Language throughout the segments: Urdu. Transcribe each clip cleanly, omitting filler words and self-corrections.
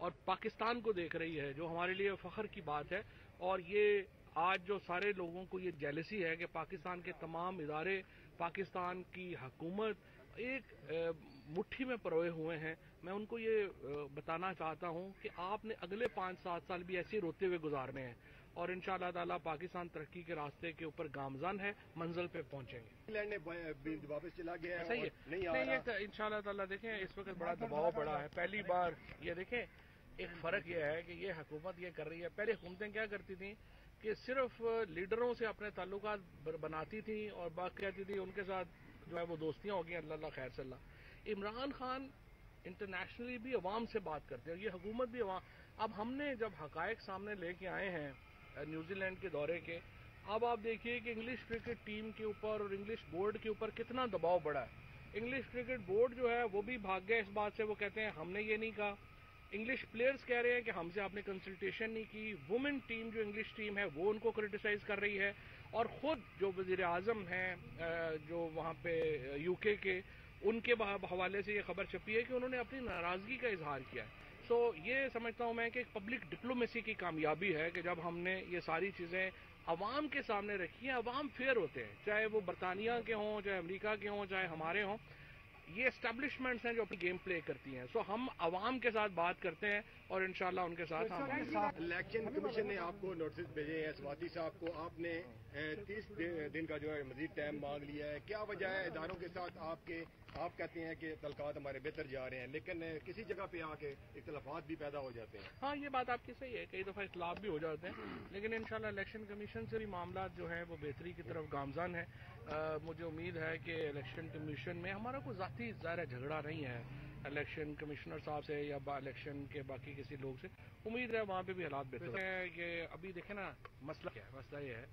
اور پاکستان کو دیکھ رہی ہے، جو ہمارے لیے فخر کی بات ہے. اور یہ آج جو سارے لوگوں کو یہ جیلسی ہے کہ پاکستان کے تمام ادارے، پاکستان کی حکومت ایک مٹھی میں پروئے ہوئے ہیں. میں ان کو یہ بتانا چاہتا ہوں کہ آپ نے اگلے 5-7 سال بھی ایسے روتے ہوئے گزارنے ہیں، اور انشاءاللہ تعالی پاکستان ترقی کے راستے کے اوپر گامزن ہے، منزل پہ پہنچیں گے. انگلینڈ نے واپس چلا گیا ہے، صحیح ہے. نہیں، انشاءاللہ تعالی دیکھیں اس وقت بڑا دباؤ بڑا ہے. پہلی بار یہ دیکھیں ایک فرق یہ ہے کہ یہ حکومت یہ کر رہی ہے. پہلے حکومتیں کیا کرتی تھیں کہ صرف لیڈروں سے اپنے تعلقات بناتی تھیں اور بات کہتی تھی ان کے ساتھ جو ہے وہ دوستیاں ہو گئی، اللہ خیر صلی اللہ. عمران خان انٹرنیشنلی بھی عوام سے بات کرتے ہیں، یہ حکومت بھی عوام. اب ہم نے جب حقائق سامنے لے کے آئے ہیں نیوزی لینڈ کے دورے کے، اب آپ دیکھیے کہ انگلش کرکٹ ٹیم کے اوپر اور انگلش بورڈ کے اوپر کتنا دباؤ بڑھا ہے. انگلش کرکٹ بورڈ جو ہے وہ بھی بھاگ گیا اس بات سے، وہ کہتے ہیں ہم نے یہ نہیں کہا. انگلش پلیئرز کہہ رہے ہیں کہ ہم سے آپ نے کنسلٹیشن نہیں کی. وومن ٹیم جو انگلش ٹیم ہے وہ ان کو کرٹیسائز کر رہی ہے، اور خود جو وزیر اعظم ہیں جو وہاں پہ یو کے ان کے حوالے سے یہ خبر چھپی ہے کہ انہوں نے اپنی ناراضگی کا اظہار کیا ہے. سو یہ سمجھتا ہوں میں کہ ایک پبلک ڈپلومیسی کی کامیابی ہے کہ جب ہم نے یہ ساری چیزیں عوام کے سامنے رکھی ہیں. عوام فیئر ہوتے ہیں، چاہے وہ برطانیہ کے ہوں، چاہے امریکہ کے ہوں، چاہے ہمارے ہوں. یہ اسٹیبلشمنٹس ہیں جو اپنی گیم پلے کرتی ہیں. سو ہم عوام کے ساتھ بات کرتے ہیں اور انشاءاللہ ان کے ساتھ ہم. الیکشن کمیشن نے آپ کو نوٹس بھیجے ہیں سواتی صاحب کو، آپ نے 30 دن کا جو ہے مزید ٹائم مانگ لیا ہے. کیا وجہ ہے اداروں کے ساتھ آپ کہتے ہیں کہ تعلقات ہمارے بہتر جا رہے ہیں، لیکن کسی جگہ پہ آ کے اختلافات بھی پیدا ہو جاتے ہیں؟ ہاں یہ بات آپ کی صحیح ہے، کئی دفعہ اختلاف بھی ہو جاتے ہیں، لیکن انشاءاللہ الیکشن کمیشن سے بھی معاملات جو ہیں وہ بہتری کی طرف گامزن ہیں. مجھے امید ہے کہ الیکشن کمیشن میں ہمارا کوئی ذاتی ظاہر جھگڑا نہیں ہے الیکشن کمشنر صاحب سے یا الیکشن کے باقی کسی لوگ سے. امید ہے وہاں پہ بھی حالات بہتر ہیں. کہ ابھی دیکھیں نا مسئلہ کیا ہے، مسئلہ یہ ہے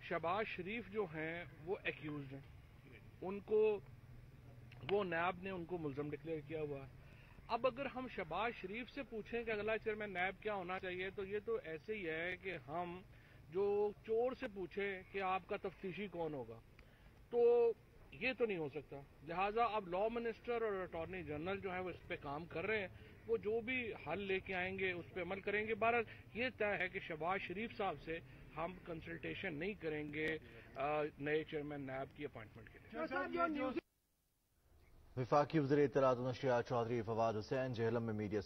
شہباز شریف جو ہیں وہ ایکیوزڈ ہیں، ان کو وہ نیب نے ان کو ملزم ڈکلیئر کیا ہوا ہے. اب اگر ہم شہباز شریف سے پوچھیں کہ اگلا چیئرمین نیب کیا ہونا چاہیے، تو یہ تو ایسے ہی ہے کہ ہم جو چور سے پوچھیں کہ آپ کا تفتیشی کون ہوگا، تو یہ تو نہیں ہو سکتا. لہذا اب لا منسٹر اور اٹارنی جنرل جو ہے وہ اس پہ کام کر رہے ہیں، وہ جو بھی حل لے کے آئیں گے اس پہ عمل کریں گے. بہرحال یہ طے ہے کہ شہباز شریف صاحب سے ہم کنسلٹیشن نہیں کریں گے نئے چیئرمین نیب کی اپائنٹمنٹ کے لیے. وفاقی وزیر اطلاعات و نشریات چودھری فواد حسین جہلم میں میڈیا